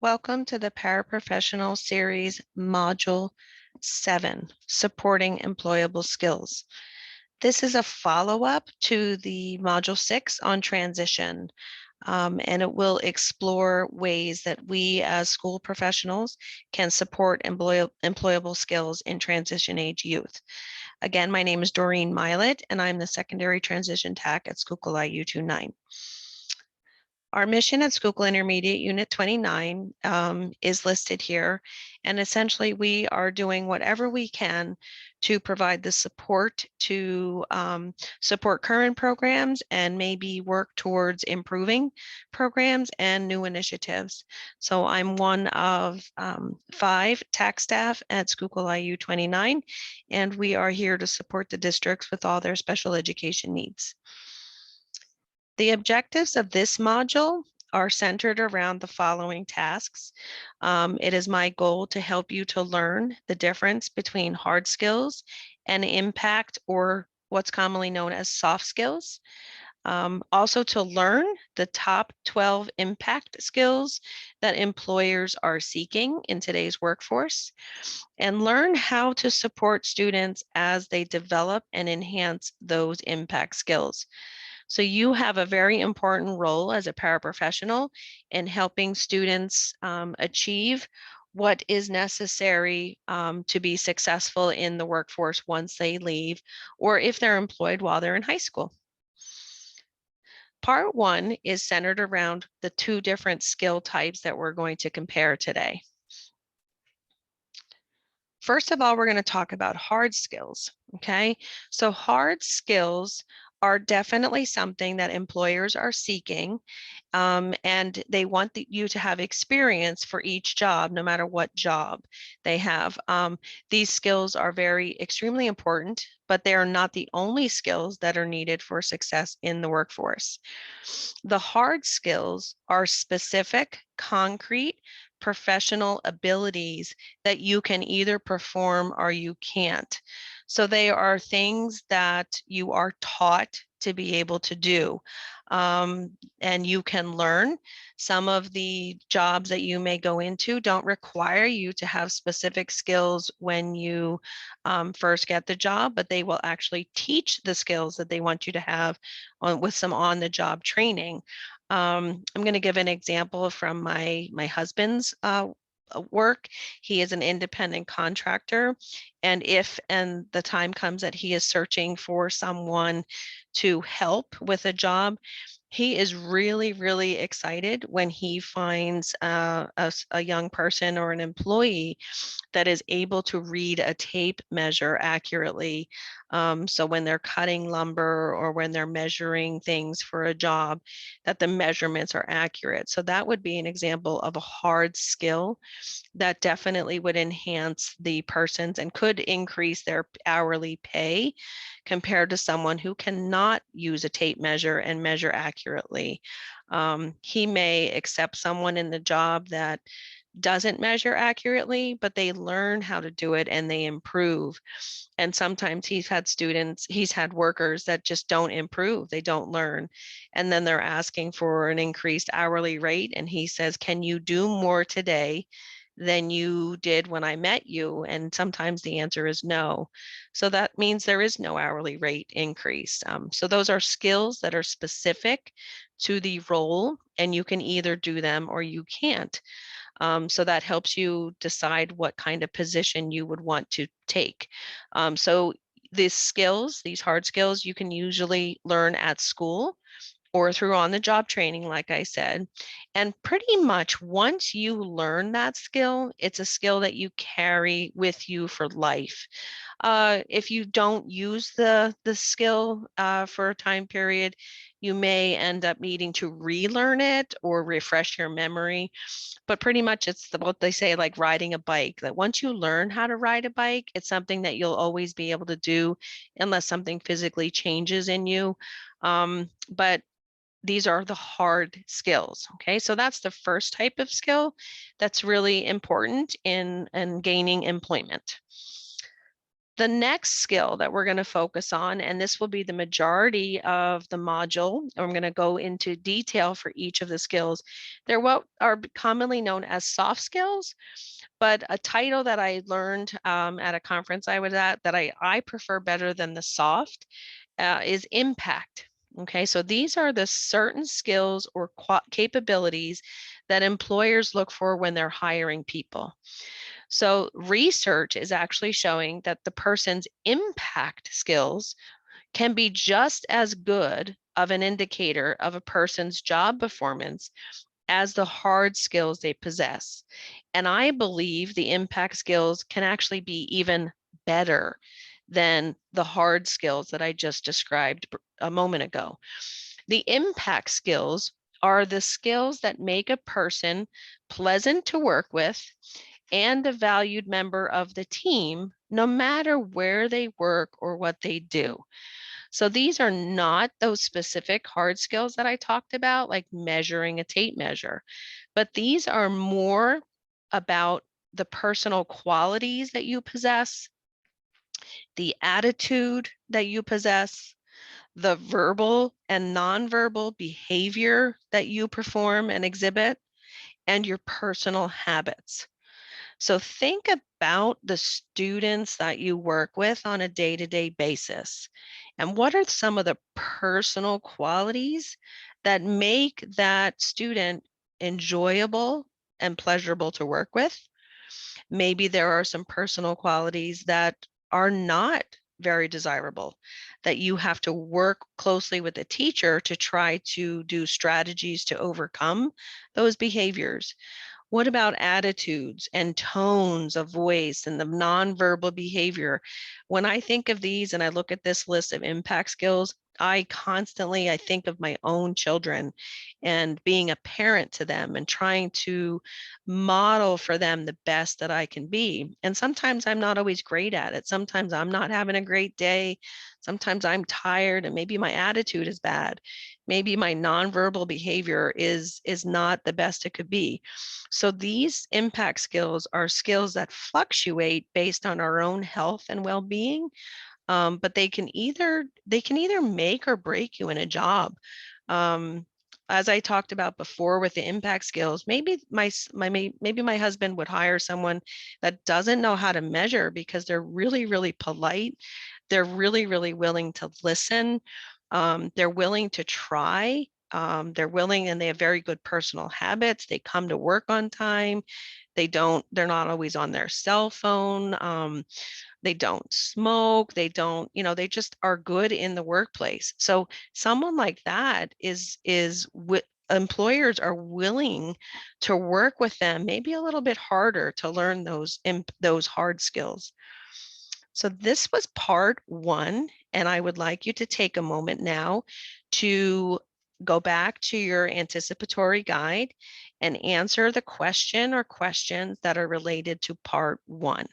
Welcome to the Paraprofessional Series Module 7, Supporting Employable Skills. This is a follow-up to the Module 6 on transition, and it will explore ways that we as school professionals can support employable skills in transition age youth. Again, my name is Doreen Milet, and I'm the Secondary Transition Tech at Schuylkill IU 29. Our mission at Schuylkill Intermediate Unit 29 is listed here. And essentially, we are doing whatever we can to provide the support to support current programs and maybe work towards improving programs and new initiatives. So I'm one of 5 tech staff at Schuylkill IU 29, and we are here to support the districts with all their special education needs. The objectives of this module are centered around the following tasks. It is my goal to help you to learn the difference between hard skills and impact, or what's commonly known as soft skills. Also to learn the top 12 impact skills that employers are seeking in today's workforce, and learn how to support students as they develop and enhance those impact skills. So you have a very important role as a paraprofessional in helping students achieve what is necessary to be successful in the workforce once they leave, or if they're employed while they're in high school. Part 1 is centered around the 2 different skill types that we're going to compare today. First of all, we're going to talk about hard skills, okay? So hard skills are definitely something that employers are seeking, and they want you to have experience for each job, no matter what job they have. These skills are extremely important, but they are not the only skills that are needed for success in the workforce. The hard skills are specific, concrete, professional abilities that you can either perform or you can't. So they are things that you are taught to be able to do. And you can learn. Some of the jobs that you may go into don't require you to have specific skills when you first get the job, but they will actually teach the skills that they want you to have with some on-the-job training. I'm going to give an example from my husband's work. He is an independent contractor, and if the time comes that he is searching for someone to help with a job, he is really, really excited when he finds a young person or an employee that is able to read a tape measure accurately. So when they're cutting lumber or when they're measuring things for a job, that the measurements are accurate. So that would be an example of a hard skill that definitely would enhance the person's and could increase their hourly pay compared to someone who cannot use a tape measure and measure accurately. He may accept someone in the job that doesn't measure accurately, but they learn how to do it and they improve. And sometimes he's had workers that just don't improve, they don't learn. And then they're asking for an increased hourly rate. And he says, "Can you do more today than you did when I met you?" And sometimes the answer is no. So that means there is no hourly rate increase. So those are skills that are specific to the role, and you can either do them or you can't. So that helps you decide what kind of position you would want to take. So these hard skills, you can usually learn at school or through on-the-job training, like I said. And pretty much once you learn that skill, it's a skill that you carry with you for life. If you don't use the skill for a time period, you may end up needing to relearn it or refresh your memory. But pretty much it's what they say, like riding a bike, that once you learn how to ride a bike, it's something that you'll always be able to do unless something physically changes in you. But these are the hard skills. Okay, so that's the first type of skill that's really important in gaining employment. The next skill that we're going to focus on, and this will be the majority of the module, and I'm going to go into detail for each of the skills. They're what are commonly known as soft skills, but a title that I learned at a conference I was at that I prefer better than the soft is impact. Okay, so these are the certain skills or capabilities that employers look for when they're hiring people. So research is actually showing that the person's impact skills can be just as good of an indicator of a person's job performance as the hard skills they possess. And I believe the impact skills can actually be even better than the hard skills that I just described a moment ago. The impact skills are the skills that make a person pleasant to work with and a valued member of the team, no matter where they work or what they do. So these are not those specific hard skills that I talked about, like measuring a tape measure, but these are more about the personal qualities that you possess, the attitude that you possess, the verbal and nonverbal behavior that you perform and exhibit, and your personal habits. So think about the students that you work with on a day-to-day basis. And what are some of the personal qualities that make that student enjoyable and pleasurable to work with? Maybe there are some personal qualities that are not very desirable, that you have to work closely with the teacher to try to do strategies to overcome those behaviors. What about attitudes and tones of voice and the nonverbal behavior? When I think of these and I look at this list of impact skills, I think of my own children and being a parent to them and trying to model for them the best that I can be. And sometimes I'm not always great at it. Sometimes I'm not having a great day. Sometimes I'm tired and maybe my attitude is bad. Maybe my nonverbal behavior is not the best it could be. So these impact skills are skills that fluctuate based on our own health and well-being, but they can either make or break you in a job. Um, as I talked about before with the impact skills, maybe maybe my husband would hire someone that doesn't know how to measure because they're really, really polite. They're really, really willing to listen. They're willing to try. They're willing and they have very good personal habits. They come to work on time. They're not always on their cell phone. They don't smoke. They just are good in the workplace. So someone like that is employers are willing to work with them, maybe a little bit harder to learn those hard skills. So this was part one, and I would like you to take a moment now to go back to your anticipatory guide and answer the question or questions that are related to part one.